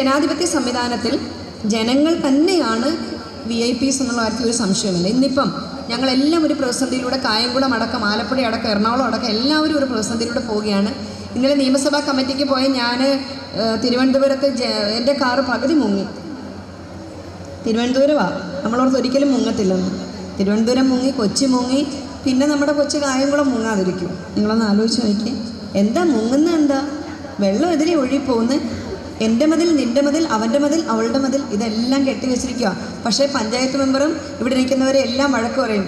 ജനാധിപത്യ സംവിധാനത്തിൽ ജനങ്ങൾ തന്നെയാണ് VIPs എന്നുള്ള കാര്യത്തിൽ ഒരു സംശയമില്ല. ഇന്നിപ്പം ഞങ്ങളെല്ലാം ഒരു പ്രതിസന്ധിയിലൂടെ കായംകുളം അടക്കം, ആലപ്പുഴ അടക്കം, എറണാകുളം അടക്കം എല്ലാവരും ഒരു പ്രതിസന്ധിയിലൂടെ പോവുകയാണ്. ഇന്നലെ നിയമസഭാ കമ്മിറ്റിക്ക് പോയി ഞാൻ തിരുവനന്തപുരത്ത് എൻ്റെ കാറ് പകുതി മുങ്ങി. തിരുവനന്തപുരമാണ്, നമ്മളോർത്ത് ഒരിക്കലും മുങ്ങത്തില്ലെന്ന്. തിരുവനന്തപുരം മുങ്ങി, കൊച്ചി മുങ്ങി, പിന്നെ നമ്മുടെ കൊച്ചു കായംകുളം മുങ്ങാതിരിക്കും. നിങ്ങളൊന്ന് ആലോചിച്ച് നോക്കി, എന്താ മുങ്ങുന്നത്? എന്താ വെള്ളം എതിരെ ഒഴുകിപ്പോകുന്നത്? എൻ്റെ മതിൽ, നിൻ്റെ മതിൽ, അവൻ്റെ മതിൽ, അവളുടെ മതിൽ, ഇതെല്ലാം കെട്ടിവെച്ചിരിക്കുക. പക്ഷേ പഞ്ചായത്ത് മെമ്പറും ഇവിടെ ഇരിക്കുന്നവരെ എല്ലാം വഴക്ക് പറയും.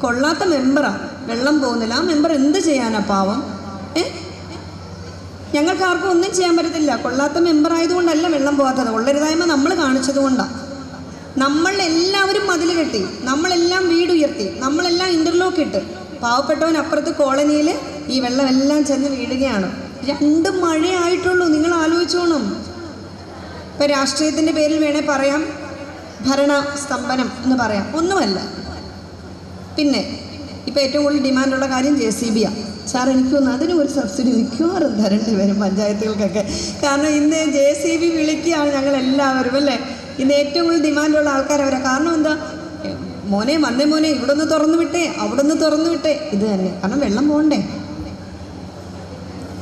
കൊള്ളാത്ത മെമ്പറാണ്, വെള്ളം പോകുന്നില്ല. ആ മെമ്പർ എന്ത് ചെയ്യാനാ പാവം? ഞങ്ങൾക്ക് ആർക്കും ഒന്നും ചെയ്യാൻ പറ്റത്തില്ല. കൊള്ളാത്ത മെമ്പറായതുകൊണ്ടല്ല വെള്ളം പോകാത്തത്, ഉള്ളരുതായ്മ നമ്മൾ കാണിച്ചത് കൊണ്ടാണ്. നമ്മളെല്ലാവരും മതിൽ കെട്ടി, നമ്മളെല്ലാം വീടുയർത്തി, നമ്മളെല്ലാം ഇൻ്റർലോക്ക് ഇട്ട്, പാവപ്പെട്ടവൻ അപ്പുറത്ത് കോളനിയിൽ ഈ വെള്ളമെല്ലാം ചെന്ന് വീഴുകയാണ്. 2 മഴയായിട്ടുള്ളൂ. നിങ്ങൾ ആലോചിച്ചോണം. ഇപ്പം രാഷ്ട്രീയത്തിൻ്റെ പേരിൽ വേണേൽ പറയാം, ഭരണ സ്തംഭനം എന്ന് പറയാം, ഒന്നുമല്ല. പിന്നെ ഇപ്പം ഏറ്റവും കൂടുതൽ ഡിമാൻഡുള്ള കാര്യം JCBയാണ്. സാർ എനിക്കൊന്ന് അതിന് ഒരു സബ്സിഡി മിക്കവാറും തരേണ്ടി വരും പഞ്ചായത്തുകൾക്കൊക്കെ. കാരണം ഇന്ന് JCB വിളിക്കുകയാണ് ഞങ്ങളെല്ലാവരും, അല്ലേ? ഇന്ന് ഏറ്റവും കൂടുതൽ ഡിമാൻഡുള്ള ആൾക്കാരവരാണ്. കാരണം എന്താ? മോനെ വന്നേ മോനെ, ഇവിടെ നിന്ന് തുറന്നു വിട്ടേ, അവിടെ നിന്ന് തുറന്നു വിട്ടേ, ഇത് തന്നെ. കാരണം വെള്ളം പോകണ്ടേ?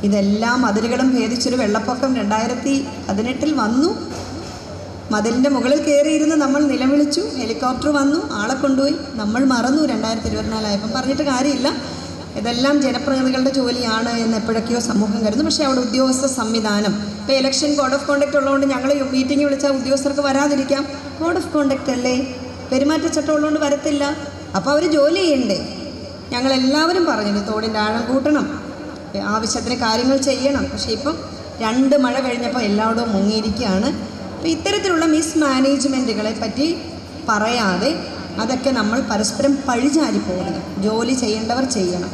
ഇതെല്ലാം മതിലുകളും ഭേദിച്ചൊരു വെള്ളപ്പൊക്കം 2018 വന്നു. മതിലിൻ്റെ മുകളിൽ കയറിയിരുന്ന് നമ്മൾ നിലവിളിച്ചു. ഹെലികോപ്റ്റർ വന്നു, ആളെ കൊണ്ടുപോയി. നമ്മൾ മറന്നു 2024 ആയപ്പം. പറഞ്ഞിട്ട് കാര്യമില്ല, ഇതെല്ലാം ജനപ്രതിനിധികളുടെ ജോലിയാണ് എന്ന് എപ്പോഴൊക്കെയോ സമൂഹം കരുതുന്നു. പക്ഷേ അവിടെ ഉദ്യോഗസ്ഥ സംവിധാനം, ഇപ്പോൾ ഇലക്ഷൻ കോഡ് ഓഫ് കോണ്ടക്ട് ഉള്ളതുകൊണ്ട് ഞങ്ങൾ മീറ്റിംഗ് വിളിച്ചാൽ ഉദ്യോഗസ്ഥർക്ക് വരാതിരിക്കാം. കോഡ് ഓഫ് കോണ്ടക്ട് അല്ലേ, പെരുമാറ്റച്ചട്ടം ഉള്ളതുകൊണ്ട് വരത്തില്ല. അപ്പോൾ അവർ ജോലി ചെയ്യണ്ടേ? ഞങ്ങളെല്ലാവരും പറഞ്ഞു തോടിൻ്റെ ആഴം കൂട്ടണം, ആവശ്യത്തിന് കാര്യങ്ങൾ ചെയ്യണം. പക്ഷേ ഇപ്പം 2 മഴ കഴിഞ്ഞപ്പോൾ എല്ലായിടവും മുങ്ങിയിരിക്കുകയാണ്. അപ്പോൾ ഇത്തരത്തിലുള്ള മിസ്മാനേജ്മെൻറ്റുകളെ പറ്റി പറയാതെ അതൊക്കെ നമ്മൾ പരസ്പരം പഴിചാരി പോകണം. ജോലി ചെയ്യേണ്ടവർ ചെയ്യണം.